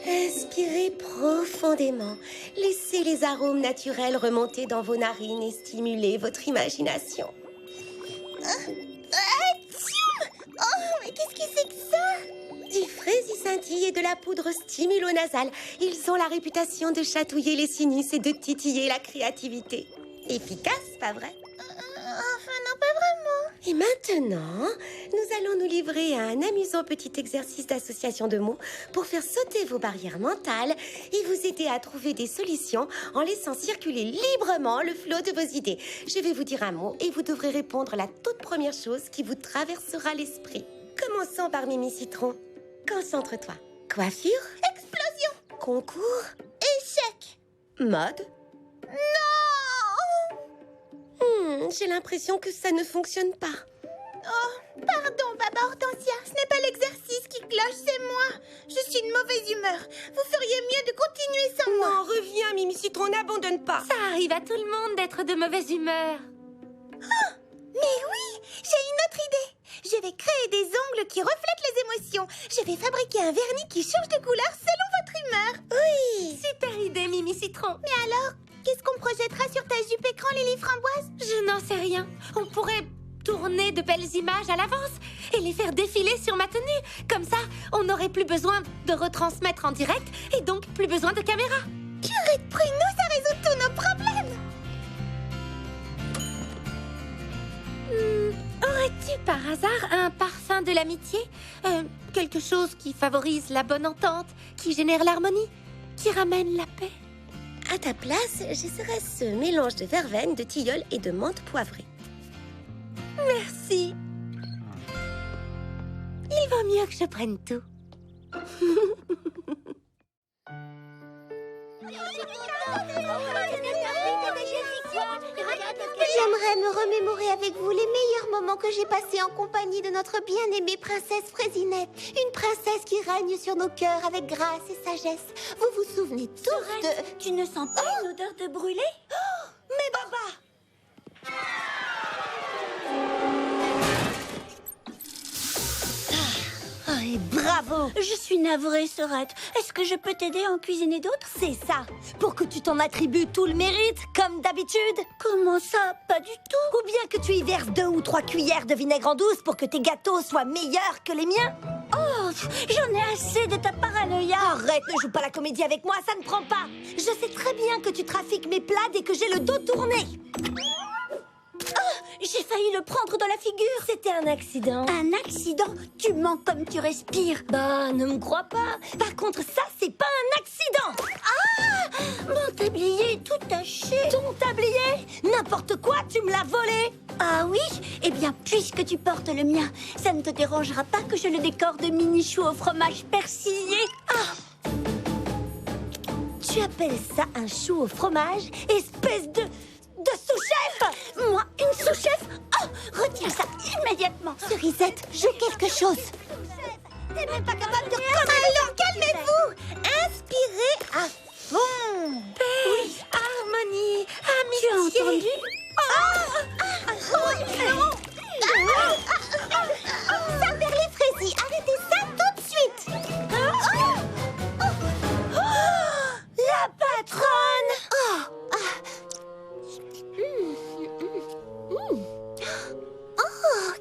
Inspirez profondément. Laissez les arômes naturels remonter dans vos narines et stimuler votre imagination. Oh, mais qu'est-ce que c'est que ça? Du fraisier scintille et de la poudre stimulo-nasale. Ils ont la réputation de chatouiller les sinus et de titiller la créativité. Efficace, pas vrai? Enfin, non, pas vraiment. Et maintenant, nous allons nous livrer à un amusant petit exercice d'association de mots pour faire sauter vos barrières mentales et vous aider à trouver des solutions en laissant circuler librement le flot de vos idées. Je vais vous dire un mot et vous devrez répondre la toute première chose qui vous traversera l'esprit. Commençons par Mimi Citron. Concentre-toi. Coiffure? Explosion. Concours? Échec. Mode? Non. J'ai l'impression que ça ne fonctionne pas. Oh, pardon, Baba Hortensia. Ce n'est pas l'exercice qui cloche, c'est moi. Je suis de mauvaise humeur. Vous feriez mieux de continuer sans moi. Non, reviens, Mimi Citron, n'abandonne pas. Ça arrive à tout le monde d'être de mauvaise humeur. Oh, mais oui, j'ai une autre idée. Je vais créer des ongles qui reflètent les émotions. Je vais fabriquer un vernis qui change de couleur selon votre humeur. Oui. Super idée, Mimi Citron. Mais alors, qu'est-ce qu'on projettera sur ta jupe écran, Lily Framboise? Je n'en sais rien. On pourrait tourner de belles images à l'avance et les faire défiler sur ma tenue. Comme ça, on n'aurait plus besoin de retransmettre en direct et donc plus besoin de caméra. Purée de pruneaux, ça résout tous nos problèmes. Aurais-tu par hasard un parfum de l'amitié? Quelque chose qui favorise la bonne entente, qui génère l'harmonie, qui ramène la paix? À ta place, j'essaierai ce mélange de verveine, de tilleul et de menthe poivrée. Merci. Il vaut mieux que je prenne tout. J'aimerais me remémorer avec vous les meilleurs moments que j'ai passés en compagnie de notre bien-aimée princesse Fraisinette. Une princesse qui règne sur nos cœurs avec grâce et sagesse. Vous vous souvenez tous de... Tu ne sens pas une odeur de brûlé? Mais Baba! Oh, et bravo! Je suis navrée, Sorette. Est-ce que je peux t'aider à en cuisiner d'autres? C'est ça, pour que tu t'en attribues tout le mérite, comme d'habitude. Comment ça? Pas du tout. Ou bien que tu y verses 2 ou 3 cuillères de vinaigre en douce pour que tes gâteaux soient meilleurs que les miens. Oh, j'en ai assez de ta paranoïa. Arrête, ne joue pas la comédie avec moi, ça ne prend pas. Je sais très bien que tu trafiques mes plats dès que j'ai le dos tourné. J'ai failli le prendre dans la figure. C'était un accident. Un accident? Tu mens comme tu respires. Bah, ne me crois pas. Par contre, ça, c'est pas un accident. Mon tablier est tout taché. Ton tablier? N'importe quoi, tu me l'as volé. Ah oui? Eh bien, puisque tu portes le mien, ça ne te dérangera pas que je le décore de mini-choux au fromage persillé. Tu appelles ça un chou au fromage? Espèce de sous-chef! Moi, une sous-chef? Oh, retiens ça immédiatement. Cerisette, joue quelque chose. T'es même pas capable de... Alors, calmez-vous. Inspirez à fond. Paix, harmonie, Tu as amitié. entendu? Samberley Fraisier, arrêtez ça tout de suite. La patronne!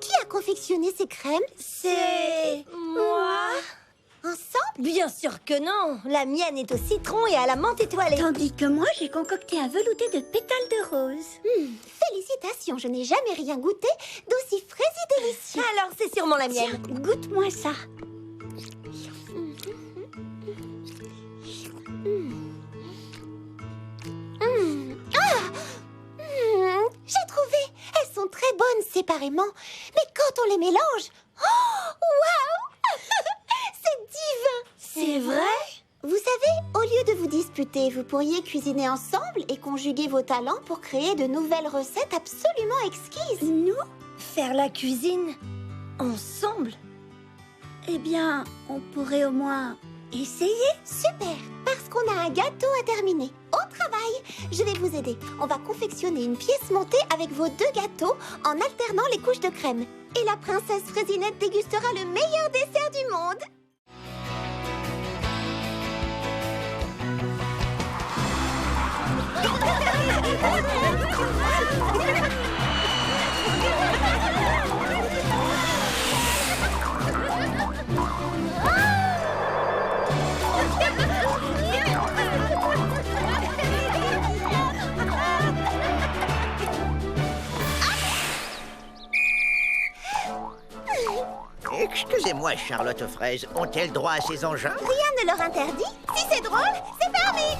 Qui a confectionné ces crèmes? C'est... moi? Ensemble? Bien sûr que non. La mienne est au citron et à la menthe étoilée. Tandis que moi, j'ai concocté un velouté de pétales de rose. Félicitations, je n'ai jamais rien goûté d'aussi frais et délicieux. Alors, c'est sûrement la mienne. Goûte-moi ça. J'ai trouvé. Elles sont très bonnes séparément. Mais quand on les mélange... Oh, waouh. C'est divin. C'est vrai? Vous savez, au lieu de vous disputer, vous pourriez cuisiner ensemble et conjuguer vos talents pour créer de nouvelles recettes absolument exquises. Nous? Faire la cuisine ensemble? Eh bien, on pourrait au moins essayer. Super, parce qu'on a un gâteau à terminer. Au travail, je vais vous aider. On va confectionner une pièce montée avec vos 2 gâteaux en alternant les couches de crème. Et la princesse Fraisinette dégustera le meilleur dessert du monde. Dis-moi, Charlotte Fraise, ont-elles droit à ces engins? Rien ne leur interdit. Si c'est drôle, c'est permis.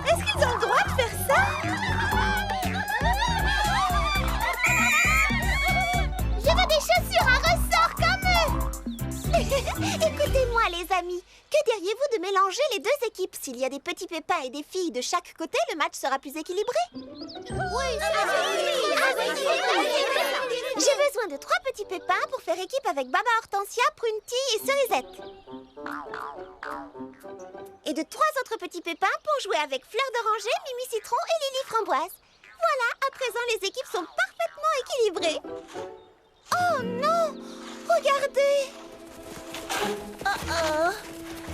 Est-ce qu'ils ont le droit de faire ça? Je veux des chaussures à ressort comme eux. Écoutez-moi les amis, que diriez-vous de mélanger les deux équipes? S'il y a des petits pépins et des filles de chaque côté, le match sera plus équilibré. J'ai besoin de 3 petits pépins pour faire équipe avec Baba Hortensia, Prunty et Cerisette. Et de 3 autres petits pépins pour jouer avec Fleur d'Oranger, Mimi Citron et Lily Framboise. Voilà, à présent les équipes sont parfaitement équilibrées. Oh non! Regardez! Oh!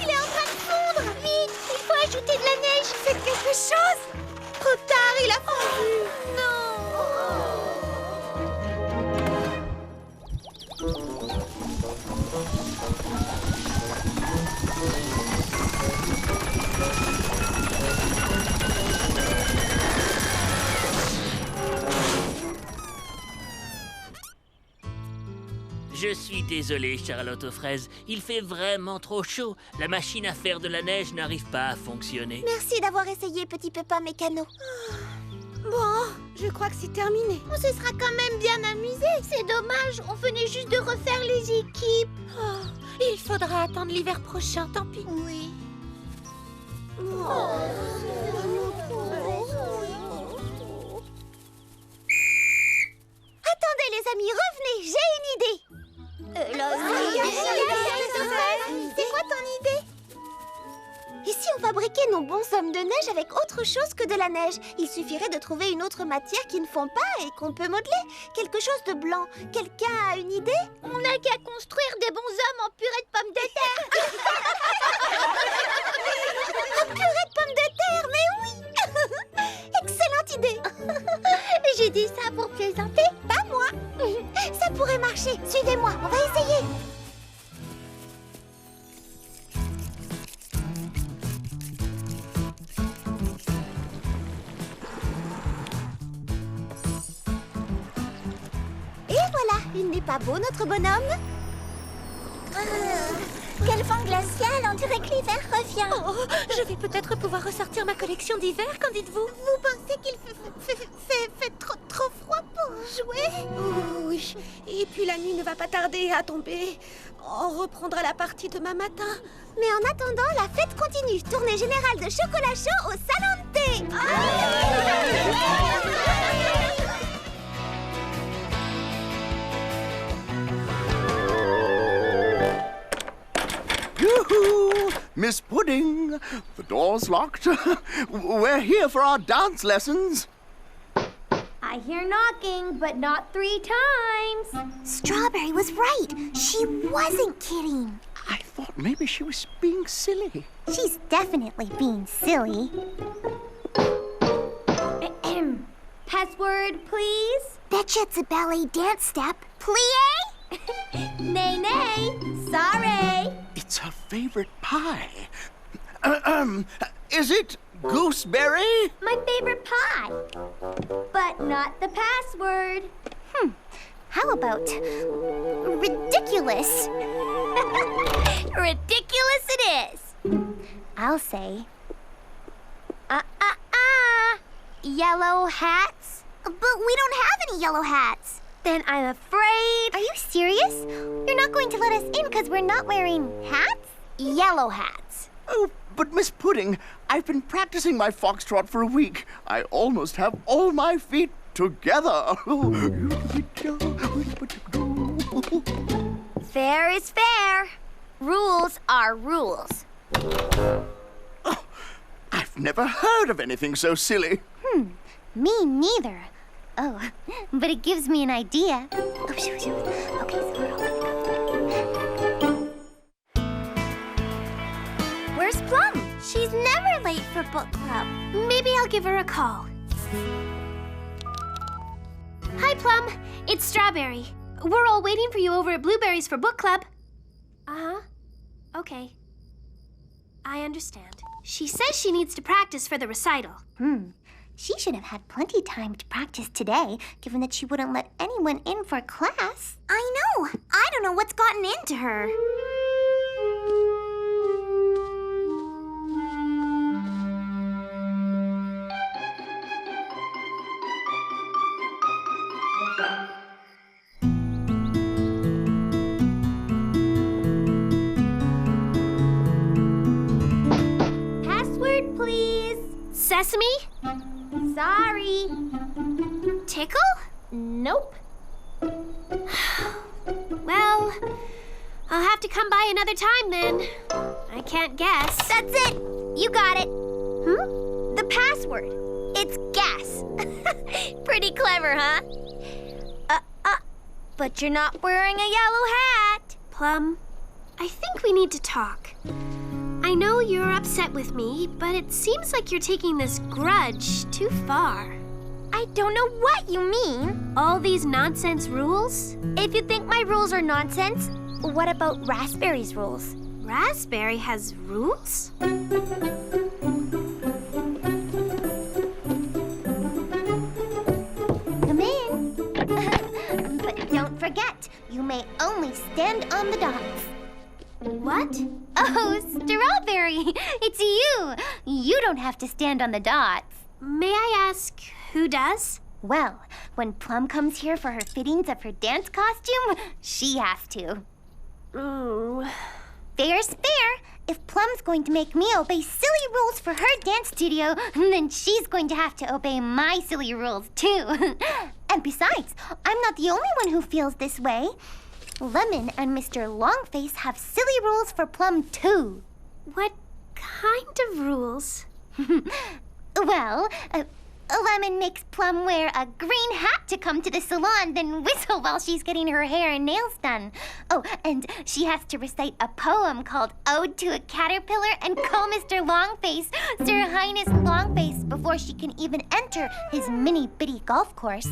Il est en train de fondre! Vite! Il faut ajouter de la neige! Faites quelque chose! Trop tard, il a fondu! Non! Je suis désolé, Charlotte aux fraises. Il fait vraiment trop chaud. La machine à faire de la neige n'arrive pas à fonctionner. Merci d'avoir essayé, petit pépin mécano. Bon, je crois que c'est terminé. On se sera quand même bien amusé. C'est dommage, on venait juste de refaire les équipes. Oh, il faudra attendre l'hiver prochain, tant pis. Oui. Attendez les amis, revenez, j'ai une idée. C'est quoi ton idée? Et si on fabriquait nos bonshommes de neige avec autre chose que de la neige? Il suffirait de trouver une autre matière qui ne fond pas et qu'on peut modeler. Quelque chose de blanc. Quelqu'un a une idée? On n'a qu'à construire des bonshommes en purée de pommes de terre. En purée de pommes de terre, mais oui. Excellente idée. J'ai dit ça pour plaisanter, pas moi. Ça pourrait marcher. Suivez-moi, on va essayer. Et voilà, il n'est pas beau notre bonhomme? Quel vent glacial, on dirait que l'hiver revient. Oh, je vais peut-être pouvoir ressortir ma collection d'hiver, qu'en dites-vous? Vous pensez qu'il fait trop froid pour jouer? Oui, et puis la nuit ne va pas tarder à tomber. On reprendra la partie demain matin. Mais en attendant, la fête continue. Tournée générale de chocolat chaud au salon de thé. Yoo-hoo! Miss Pudding! The door's locked. We're here for our dance lessons. I hear knocking, but not 3 times. Strawberry was right. She wasn't kidding. I thought maybe she was being silly. She's definitely being silly. Password, please. Betcha it's a ballet dance step. Plie? Nay, nay. Sorry. It's her favorite pie. Is it gooseberry? My favorite pie. But not the password. How about ridiculous? Ridiculous it is. I'll say yellow hats. But we don't have any yellow hats. Then I'm afraid... Are you serious? You're not going to let us in because we're not wearing hats? Yellow hats. Oh, but Miss Pudding, I've been practicing my foxtrot for a week. I almost have all my feet together. Fair is fair. Rules are rules. I've never heard of anything so silly. Me neither. Oh, but it gives me an idea. Oh, shoot. Okay, so we're all gonna go. Where's Plum? She's never late for book club. Maybe I'll give her a call. Hi, Plum. It's Strawberry. We're all waiting for you over at Blueberries for book club. Uh-huh. Okay. I understand. She says she needs to practice for the recital. She should have had plenty time to practice today, given that she wouldn't let anyone in for class. I know. I don't know what's gotten into her. Password, please. Sesame? Sorry. Tickle? Nope. Well, I'll have to come by another time then. I can't guess. That's it. You got it. The password. It's gas. Pretty clever, huh? But you're not wearing a yellow hat. Plum, I think we need to talk. I know you're upset with me, but it seems like you're taking this grudge too far. I don't know what you mean. All these nonsense rules? If you think my rules are nonsense, what about Raspberry's rules? Raspberry has rules? Come in. But don't forget, you may only stand on the dots. What? Oh, Strawberry, it's you. You don't have to stand on the dots. May I ask who does? Well, when Plum comes here for her fittings of her dance costume, she has to. Fair's fair. If Plum's going to make me obey silly rules for her dance studio, then she's going to have to obey my silly rules, too. And besides, I'm not the only one who feels this way. Lemon and Mr. Longface have silly rules for Plum, too. What kind of rules? Well, Lemon makes Plum wear a green hat to come to the salon, then whistle while she's getting her hair and nails done. Oh, and she has to recite a poem called Ode to a Caterpillar and call Mr. Longface Sir Highness Longface before she can even enter his mini-bitty golf course.